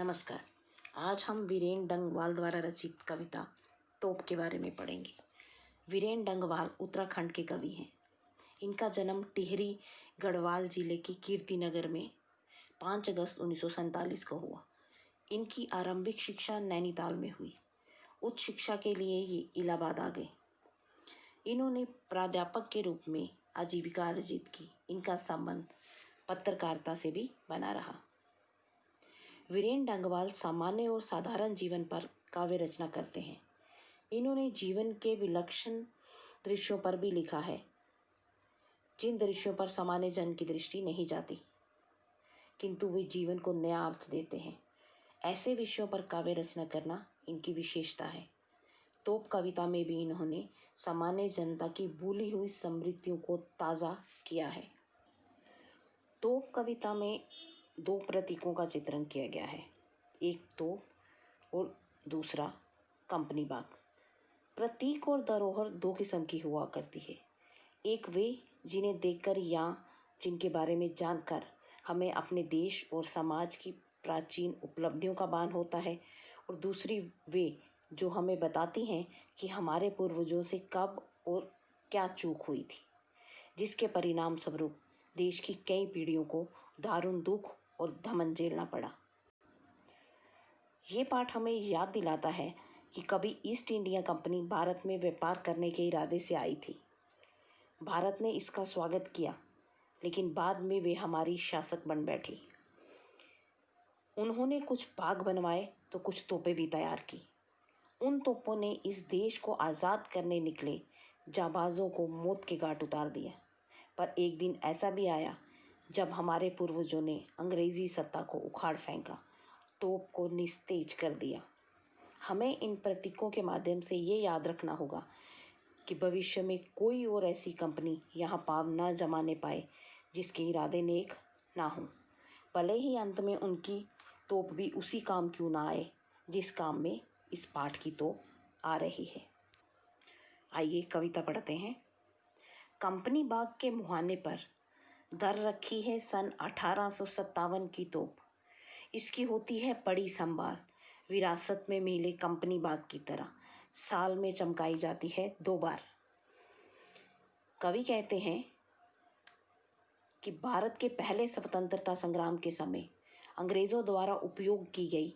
नमस्कार। आज हम वीरेन डंगवाल द्वारा रचित कविता तोप के बारे में पढ़ेंगे। वीरेन डंगवाल उत्तराखंड के कवि हैं। इनका जन्म टिहरी गढ़वाल जिले के कीर्तिनगर में 5 अगस्त 1947 को हुआ। इनकी आरंभिक शिक्षा नैनीताल में हुई। उच्च शिक्षा के लिए ये इलाहाबाद आ गए। इन्होंने प्राध्यापक के रूप में आजीविका अर्जित की। इनका संबंध पत्रकारिता से भी बना रहा। वीरेन डंगवाल सामान्य और साधारण जीवन पर काव्य रचना करते हैं। इन्होंने जीवन के विलक्षण दृश्यों पर भी लिखा है, जिन दृश्यों पर सामान्य जन की दृष्टि नहीं जाती, किंतु वे जीवन को नया अर्थ देते हैं। ऐसे विषयों पर काव्य रचना करना इनकी विशेषता है। तोप कविता में भी इन्होंने सामान्य जनता की भूली हुई स्मृतियों को ताज़ा किया है। तोप कविता में 2 प्रतीकों का चित्रण किया गया है, एक तोप और दूसरा कंपनी बाग। प्रतीक और धरोहर 2 किस्म की हुआ करती है। एक वे जिन्हें देखकर या जिनके बारे में जानकर हमें अपने देश और समाज की प्राचीन उपलब्धियों का भान होता है, और दूसरी वे जो हमें बताती हैं कि हमारे पूर्वजों से कब और क्या चूक हुई थी, जिसके परिणाम स्वरूप देश की कई पीढ़ियों को दारुण दुख और धमन झेलना पड़ा। ये पाठ हमें याद दिलाता है कि कभी ईस्ट इंडिया कंपनी भारत में व्यापार करने के इरादे से आई थी। भारत ने इसका स्वागत किया, लेकिन बाद में वे हमारी शासक बन बैठी। उन्होंने कुछ बाग बनवाए तो कुछ तोपें भी तैयार की। उन तोपों ने इस देश को आज़ाद करने निकले जाबाजों को मौत के घाट उतार दिया। पर एक दिन ऐसा भी आया जब हमारे पूर्वजों ने अंग्रेज़ी सत्ता को उखाड़ फेंका, तोप को निस्तेज कर दिया। हमें इन प्रतीकों के माध्यम से ये याद रखना होगा कि भविष्य में कोई और ऐसी कंपनी यहाँ पाँव न जमाने पाए जिसके इरादे नेक ना हों, भले ही अंत में उनकी तोप भी उसी काम क्यों ना आए जिस काम में इस पाठ की तोप आ रही है। आइए कविता पढ़ते हैं। कंपनी बाग के मुहाने पर धर रखी है सन 1857 की तोप। इसकी होती है बड़ी संभाल, विरासत में मिले कंपनी बाग की तरह साल में चमकाई जाती है 2 बार। कवि कहते हैं कि भारत के पहले स्वतंत्रता संग्राम के समय अंग्रेज़ों द्वारा उपयोग की गई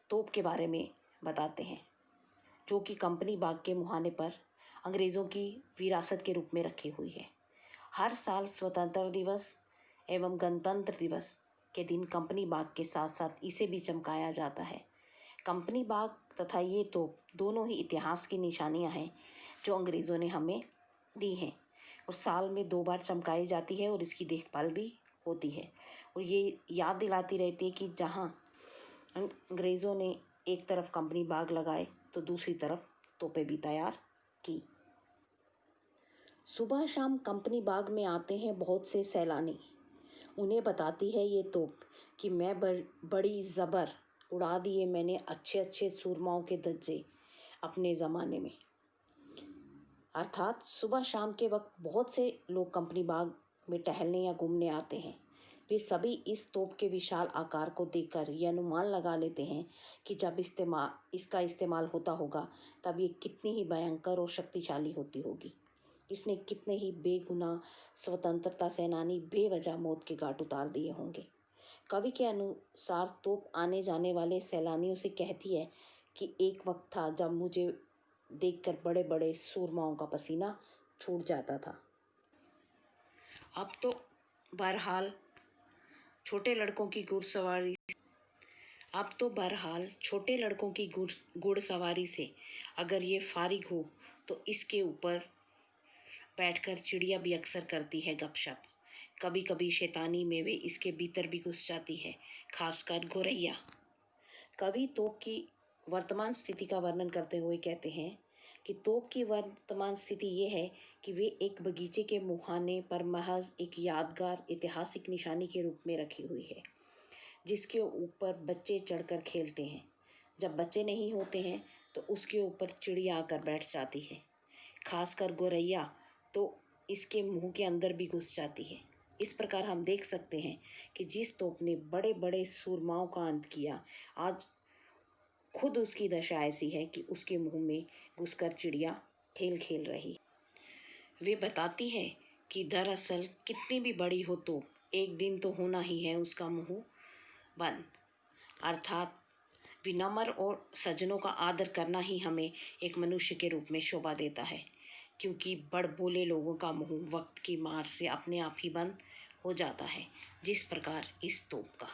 तोप के बारे में बताते हैं, जो कि कंपनी बाग के मुहाने पर अंग्रेज़ों की विरासत के रूप में रखी हुई है। हर साल स्वतंत्रता दिवस एवं गणतंत्र दिवस के दिन कंपनी बाग के साथ साथ इसे भी चमकाया जाता है। कंपनी बाग तथा ये तोप दोनों ही इतिहास की निशानियां हैं जो अंग्रेज़ों ने हमें दी हैं, और साल में 2 बार चमकाई जाती है और इसकी देखभाल भी होती है, और ये याद दिलाती रहती है कि जहाँ अंग्रेज़ों ने एक तरफ कंपनी बाग लगाए तो दूसरी तरफ तोपें भी तैयार की। सुबह शाम कंपनी बाग में आते हैं बहुत से सैलानी। उन्हें बताती है ये तोप कि मैं बड़ी ज़बर उड़ा दिए मैंने अच्छे अच्छे सूरमाओं के धज्जे अपने ज़माने में। अर्थात सुबह शाम के वक्त बहुत से लोग कंपनी बाग में टहलने या घूमने आते हैं। वे सभी इस तोप के विशाल आकार को देखकर ये अनुमान लगा लेते हैं कि जब इसका इस्तेमाल होता होगा तब ये कितनी ही भयंकर और शक्तिशाली होती होगी। इसने कितने ही बेगुनाह स्वतंत्रता सेनानी बेवजह मौत के घाट उतार दिए होंगे। कवि के अनुसार तोप आने जाने वाले सैलानियों से कहती है कि एक वक्त था जब मुझे देखकर बड़े बड़े सूरमाओं का पसीना छूट जाता था। अब तो बहरहाल छोटे लड़कों की घुड़सवारी से अगर ये फारिग हो तो इसके ऊपर बैठकर चिड़िया भी अक्सर करती है गपशप। कभी कभी शैतानी में वे इसके भीतर भी घुस जाती है, खासकर गोरैया। कवि तोप की वर्तमान स्थिति का वर्णन करते हुए कहते हैं कि तोप की वर्तमान स्थिति ये है कि वे एक बगीचे के मुहाने पर महज एक यादगार ऐतिहासिक निशानी के रूप में रखी हुई है, जिसके ऊपर बच्चे चढ़कर खेलते हैं। जब बच्चे नहीं होते हैं तो उसके ऊपर चिड़िया आकर बैठ जाती है, खासकर गोरैया तो इसके मुंह के अंदर भी घुस जाती है। इस प्रकार हम देख सकते हैं कि जिस तोप ने बड़े बड़े सूरमाओं का अंत किया, आज खुद उसकी दशा ऐसी है कि उसके मुंह में घुसकर चिड़िया खेल खेल रही। वे बताती है कि दरअसल कितनी भी बड़ी हो तोप, एक दिन तो होना ही है उसका मुंह बंद। अर्थात विनम्र और सज्जनों का आदर करना ही हमें एक मनुष्य के रूप में शोभा देता है, क्योंकि बड़बोले लोगों का मुंह वक्त की मार से अपने आप ही बंद हो जाता है, जिस प्रकार इस तोप का।